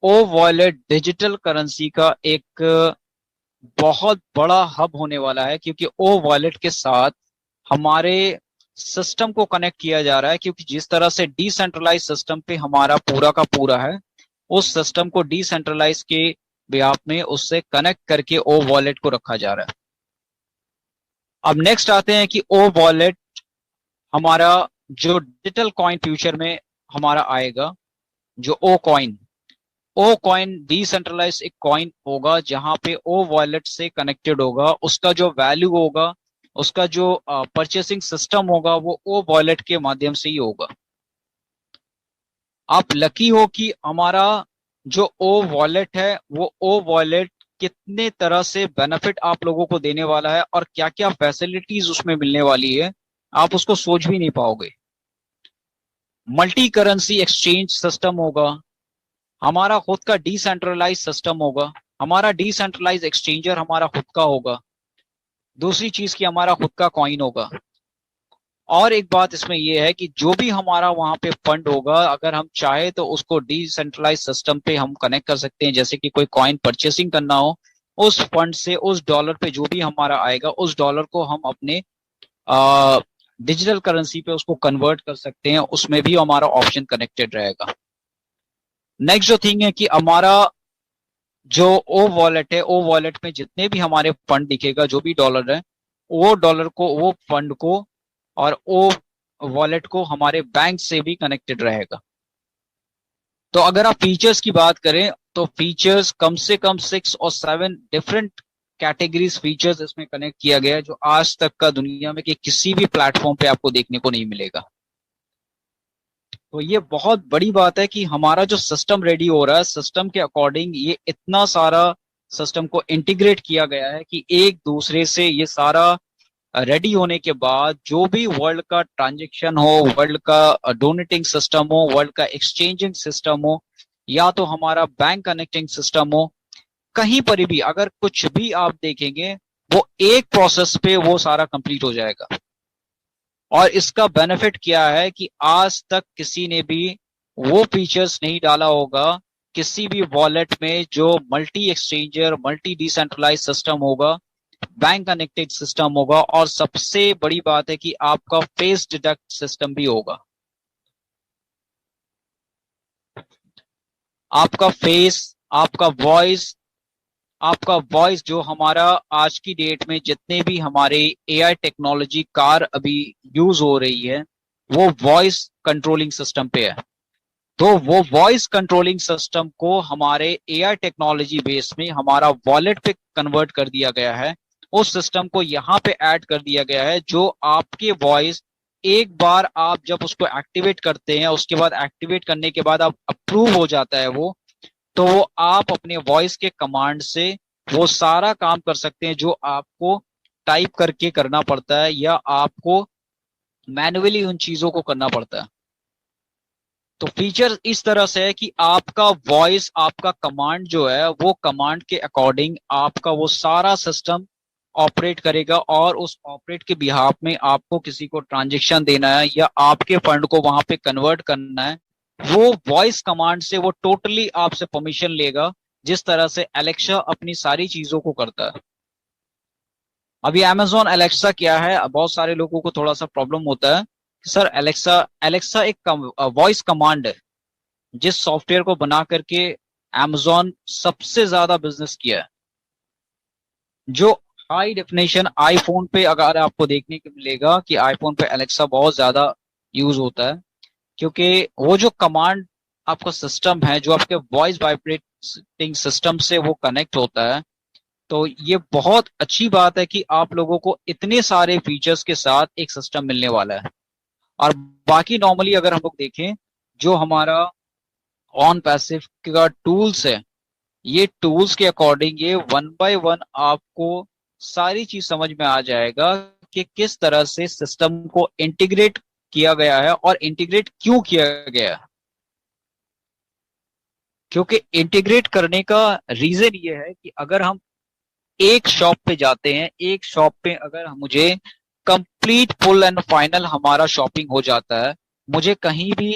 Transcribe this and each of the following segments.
ओ wallet digital currency का एक बहुत बड़ा हब होने वाला है, क्योंकि ओ वॉलेट के साथ हमारे सिस्टम को कनेक्ट किया जा रहा है। क्योंकि जिस तरह से डिसेंट्रलाइज सिस्टम पे हमारा पूरा का पूरा है, उस सिस्टम को डिसेंट्रलाइज के बेहाफ में उससे कनेक्ट करके ओ वॉलेट को रखा जा रहा है। अब नेक्स्ट आते हैं कि ओ वॉलेट हमारा जो डिजिटल कॉइन फ्यूचर में हमारा आएगा, जो ओ कॉइन डिसेंट्रलाइज एक कॉइन होगा जहां पे ओ वॉलेट से कनेक्टेड होगा। उसका जो वैल्यू होगा, उसका जो परचेसिंग सिस्टम होगा, वो ओ वॉलेट के माध्यम से ही होगा। आप लकी हो कि हमारा जो ओ वॉलेट है, वो ओ वॉलेट कितने तरह से बेनिफिट आप लोगों को देने वाला है और क्या क्या फैसिलिटीज उसमें मिलने वाली है, आप उसको सोच भी नहीं पाओगे। मल्टी करेंसी एक्सचेंज सिस्टम होगा, हमारा खुद का डिसेंट्रलाइज सिस्टम होगा, हमारा डिसेंट्रलाइज एक्सचेंजर हमारा खुद का होगा। दूसरी चीज की हमारा खुद का कॉइन होगा। और एक बात इसमें यह है कि जो भी हमारा वहां पे फंड होगा, अगर हम चाहे तो उसको डिसेंट्रलाइज सिस्टम पे हम कनेक्ट कर सकते हैं। जैसे कि कोई कॉइन परचेसिंग करना हो, उस फंड से उस डॉलर पे जो भी हमारा आएगा, उस डॉलर को हम अपने डिजिटल करेंसी पे उसको कन्वर्ट कर सकते हैं। उसमें भी हमारा ऑप्शन कनेक्टेड रहेगा। नेक्स्ट जो थिंग है कि हमारा जो ओ वॉलेट है, ओ वॉलेट में जितने भी हमारे फंड दिखेगा, जो भी डॉलर है, वो डॉलर को, वो फंड को और ओ वॉलेट को हमारे बैंक से भी कनेक्टेड रहेगा। तो अगर आप फीचर्स की बात करें, तो फीचर्स कम से कम 6 और 7 डिफरेंट कैटेगरीज फीचर्स इसमें कनेक्ट किया गया है, जो आज तक का दुनिया में कि किसी भी प्लेटफॉर्म पे आपको देखने को नहीं मिलेगा। तो ये बहुत बड़ी बात है कि हमारा जो सिस्टम रेडी हो रहा है, सिस्टम के अकॉर्डिंग ये इतना सारा सिस्टम को इंटीग्रेट किया गया है कि एक दूसरे से ये सारा रेडी होने के बाद जो भी वर्ल्ड का ट्रांजेक्शन हो, वर्ल्ड का डोनेटिंग सिस्टम हो, वर्ल्ड का एक्सचेंजिंग सिस्टम हो, या तो हमारा बैंक कनेक्टिंग सिस्टम हो, कहीं पर भी अगर कुछ भी आप देखेंगे, वो एक प्रोसेस पे वो सारा कंप्लीट हो जाएगा। और इसका बेनिफिट क्या है कि आज तक किसी ने भी वो फीचर्स नहीं डाला होगा किसी भी वॉलेट में, जो multi exchanger, multi decentralize system होगा, बैंक कनेक्टेड सिस्टम होगा, और सबसे बड़ी बात है कि आपका फेस डिटेक्ट सिस्टम भी होगा। आपका फेस, आपका वॉइस, आपका वॉइस जो हमारा आज की डेट में जितने भी हमारे एआई टेक्नोलॉजी कार अभी यूज हो रही है, वो वॉइस कंट्रोलिंग सिस्टम पे है। तो वो वॉइस कंट्रोलिंग सिस्टम को हमारे एआई टेक्नोलॉजी बेस में हमारा वॉलेट पे कन्वर्ट कर दिया गया है। उस सिस्टम को यहाँ पे ऐड कर दिया गया है, जो आपके वॉइस एक बार आप जब उसको एक्टिवेट करते हैं, उसके बाद एक्टिवेट करने के बाद आप अप्रूव हो जाता है वो, तो आप अपने वॉइस के कमांड से वो सारा काम कर सकते हैं जो आपको टाइप करके करना पड़ता है या आपको मैन्युअली उन चीजों को करना पड़ता है। तो फीचर इस तरह से है कि आपका वॉइस, आपका कमांड जो है, वो कमांड के अकॉर्डिंग आपका वो सारा सिस्टम ऑपरेट करेगा। और उस ऑपरेट के बिहाफ में आपको किसी को ट्रांजेक्शन देना है या आपके फंड को वहां पे कन्वर्ट करना है, वो वॉइस कमांड से वो टोटली आपसे परमिशन लेगा, जिस तरह से एलेक्सा अपनी सारी चीजों को करता है। अभी अमेजोन एलेक्सा क्या है, बहुत सारे लोगों को थोड़ा सा प्रॉब्लम होता है कि सर एलेक्सा एलेक्सा एक वॉइस कमांड है, जिस सॉफ्टवेयर को बना करके अमेजोन सबसे ज्यादा बिजनेस किया है। जो हाई डेफिनेशन आईफोन पे अगर आपको देखने को मिलेगा कि आईफोन पे एलेक्सा बहुत ज्यादा यूज होता है, क्योंकि वो जो कमांड आपका सिस्टम है, जो आपके वॉइस वाइब्रेटिंग सिस्टम से वो कनेक्ट होता है। तो ये बहुत अच्छी बात है कि आप लोगों को इतने सारे फीचर्स के साथ एक सिस्टम मिलने वाला है। और बाकी नॉर्मली अगर हम लोग देखें, जो हमारा ऑन पैसिव का टूल्स है, ये टूल्स के अकॉर्डिंग ये वन बाय वन आपको सारी चीज समझ में आ जाएगा कि किस तरह से सिस्टम को इंटीग्रेट किया गया है और इंटीग्रेट क्यों किया गया है। क्योंकि इंटीग्रेट करने का रीजन ये है कि अगर हम एक शॉप पे जाते हैं, एक शॉप पे अगर मुझे कंप्लीट फुल एंड फाइनल हमारा शॉपिंग हो जाता है, मुझे कहीं भी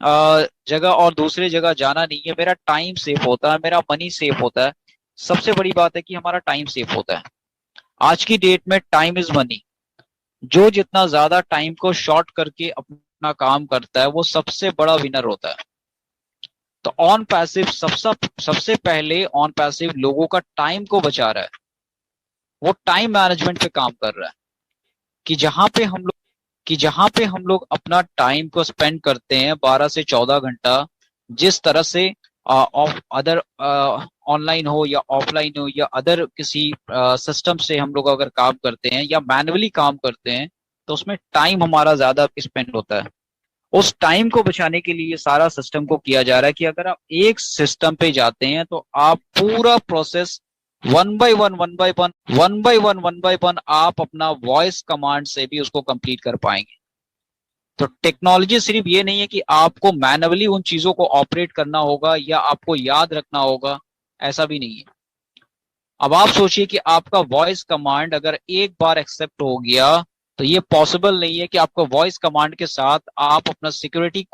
जगह और दूसरे जगह जाना नहीं है, मेरा टाइम सेव होता है, मेरा मनी सेव होता है। सबसे बड़ी बात है कि हमारा टाइम सेव होता है। आज की डेट में टाइम इज मनी। जो जितना ज्यादा टाइम को शॉर्ट करके अपना काम करता है वो सबसे बड़ा विनर होता है। तो ऑन पैसिव सबसे सबसे पहले ऑन पैसिव लोगों का टाइम को बचा रहा है। वो टाइम मैनेजमेंट पे काम कर रहा है कि जहां पे हम लोग अपना टाइम को स्पेंड करते हैं 12 से 14 घंटा, जिस तरह से ऑफ अदर ऑनलाइन हो या ऑफलाइन हो या अदर किसी सिस्टम से हम लोग अगर काम करते हैं या मैनुअली काम करते हैं, तो उसमें टाइम हमारा ज्यादा स्पेंड होता है। उस टाइम को बचाने के लिए सारा सिस्टम को किया जा रहा है कि अगर आप एक सिस्टम पे जाते हैं तो आप पूरा प्रोसेस वन बाय वन आप अपना वॉइस कमांड से भी उसको कंप्लीट कर पाएंगे। तो टेक्नोलॉजी सिर्फ ये नहीं है कि आपको मैनुअली उन चीजों को ऑपरेट करना होगा या आपको याद रखना होगा, ऐसा भी नहीं है। अब आप सोचिए कि आपका वॉइस कमांड अगर एक बार एक्सेप्ट हो गया, तो ये पॉसिबल नहीं है कि आपका वॉइस कमांड के साथ आप अपना सिक्योरिटी